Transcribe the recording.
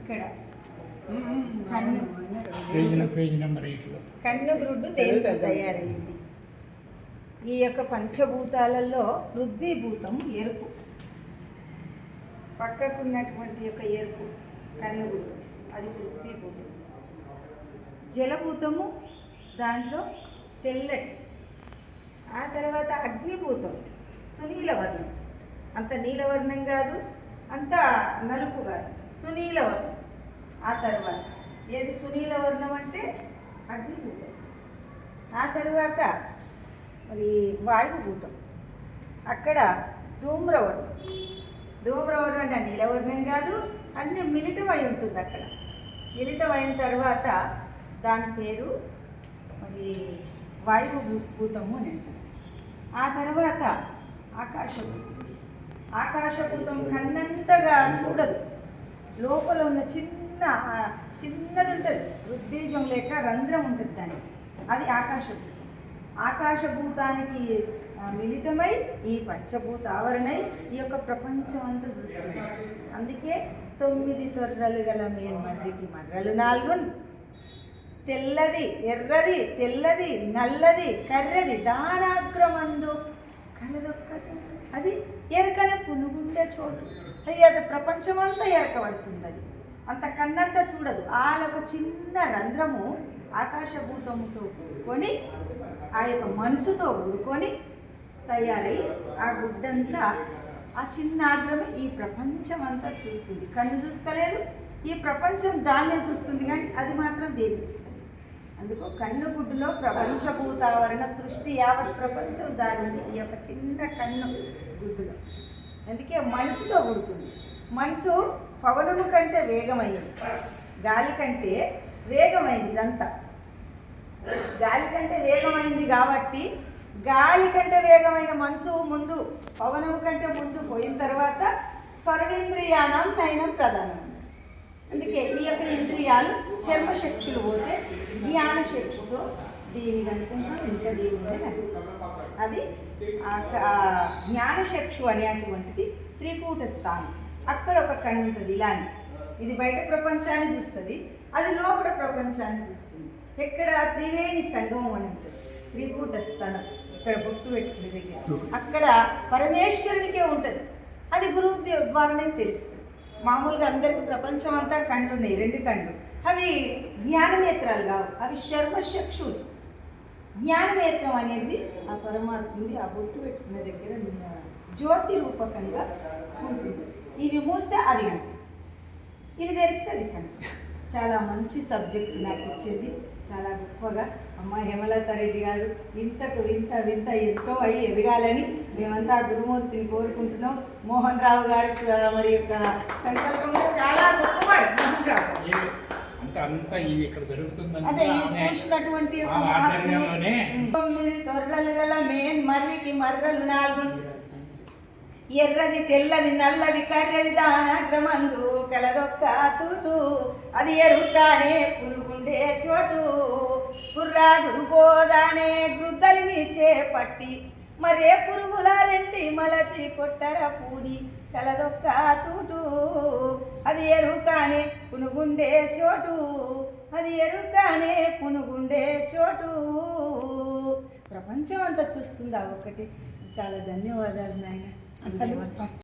ఇక్కడ కన్ను page number 8లో కన్ను గ్రుడ్డు దేనితో తయారైంది? ఈ యొక్క పంచభూతాలలో పృథ్వీభూతం ఎరుపు, పక్కకున్నటువంటి యొక్క ఎరుపు కన్నుగుడ్డు అది పృథ్వీభూతం. జలభూతము దాంట్లో తెల్లటి, ఆ తర్వాత అగ్నిభూతం సునీలవర్ణం, అంత నీలవర్ణం కాదు అంత నలుపు కాదు, సునీలవర్ణం. ఆ తర్వాత ఏది సునీలవర్ణం అంటే అగ్నిభూతం. ఆ తర్వాత మరి వాయుభూతం, అక్కడ ధూమ్రవర్ణం. ధూమ్రవర్ణం అంటే నీలవర్ణం కాదు, అన్నీ మిళితమై ఉంటుంది. అక్కడ మిళితమైన తర్వాత దాని పేరు మరి వాయుభూతము అని అంటారు. ఆ తర్వాత ఆకాశభూతం. ఆకాశభూతం కన్నంతగా చూడదు, లోపల ఉన్న చిన్నది ఉంటుంది, ఋద్బీజం లేక రంధ్రం ఉంటుంది దానికి, అది ఆకాశభూతం. ఆకాశభూతానికి మిళితమై ఈ పంచభూత ఆవరణై ఈ యొక్క ప్రపంచం అంతా చూస్తుంది. అందుకే 9 తొర్రలు గల మేన్మర్రికి మర్రలు 4, తెల్లది ఎర్రది తెల్లది నల్లది కర్రది దానాగ్రమందు కలదొక్కది, అది ఎరకన పునుగుండే చోటు. అది ప్రపంచమంతా ఎరకబడుతుంది. అది అంత కన్నంతా చూడదు. ఆ ఒక చిన్న రంధ్రము ఆకాశభూతముతో కూడుకొని ఆ యొక్క మనసుతో కూడుకొని తయారై ఆ గుడ్డంతా ఆ చిన్న ఆగ్రమే ఈ ప్రపంచం అంతా చూస్తుంది. కన్ను చూస్తలేదు, ఈ ప్రపంచం దాన్నే చూస్తుంది, కానీ అది మాత్రం దేని చూస్తుంది. అందుకో కన్ను గుడ్డులో ప్రపంచభూతావరణ సృష్టి యావత్ ప్రపంచం దానింది ఈ యొక్క చిన్న కన్ను గుడ్డులో. అందుకే మనసుతో కూడుతుంది. మనసు పవనము కంటే వేగమైంది, గాలి కంటే వేగమైంది. ఇదంతా గాలి కంటే వేగమైంది కాబట్టి గాలి కంటే వేగమైన మనసు ముందు పవనము కంటే ముందు పోయిన తర్వాత సర్వేంద్రియానం నయనం ప్రధానం. అందుకే ఈ యొక్క ఇంద్రియాలు చర్మశక్తులు పోతే జ్ఞానశక్తితో దీని కనుకుంటాం, ఇంకా దీని అది జ్ఞానశక్షు అనేటువంటిది త్రికూట స్థానం. అక్కడ ఒక కన్ను ఉంటుంది ఇలానే. ఇది బయట ప్రపంచాన్ని చూస్తుంది, అది లోపల ప్రపంచాన్ని చూస్తుంది. ఎక్కడ త్రివేణి సంగమం అని ఉంటుంది, త్రికూట స్థానం. ఇక్కడ బొట్టు పెట్టుకునే దగ్గర అక్కడ పరమేశ్వరునికే ఉంటుంది. అది గురువు ద్వారానే తెలుస్తుంది. మామూలుగా అందరికీ ప్రపంచం అంతా కళ్ళు ఉన్నాయి, 2 కళ్ళు. అవి జ్ఞాననేత్రాలు కావు, అవి శర్మచక్షులు. జ్ఞాననేత్రం అనేది ఆ పరమాత్ముడి ఆ బొట్టు పెట్టుకునే దగ్గర జ్యోతి రూపకంగా ఉంటుంది. ఇవి మూస్తే అది కంట, ఇది తెరిస్తే అది కంట. చాలా మంచి సబ్జెక్ట్ నాకు ఇచ్చేది, చాలా గొప్పగా. అమ్మ హేమలత రెడ్డి గారు ఇంతకు ఇంత వింత ఎంతో అయ్యి ఎదగాలని మేమంతా గురుమూర్తిని కోరుకుంటున్నాం. మోహన్ రావు గారి మరి యొక్క సంకల్పంలో చాలా గొప్పవాడు మోహన్ రావు. అదే చూసినటువంటి 9 తొర్రలు గల మేన్ మర్రికి మర్రలు 4, ఎర్రది తెల్లది నల్లది కర్రది దానాగ్రమందు కలదొక్క తూటు, అది ఎరుకానే పునుగుండే చోటు. గుర్రా గురుపోదానే గృద్దలిని చేపట్టి మరే పురుగులారెంటి మలచి కొట్టర పూడి కలదొక్క తూటు, అది ఎరుకానే పునుగుండే చోటు, అది ఎరుకానే పునుగుండే చోటు. ప్రపంచం అంతా చూస్తుందా ఒకటి. చాలా ధన్యవాదాలు నాయన. అసలు ఫస్ట్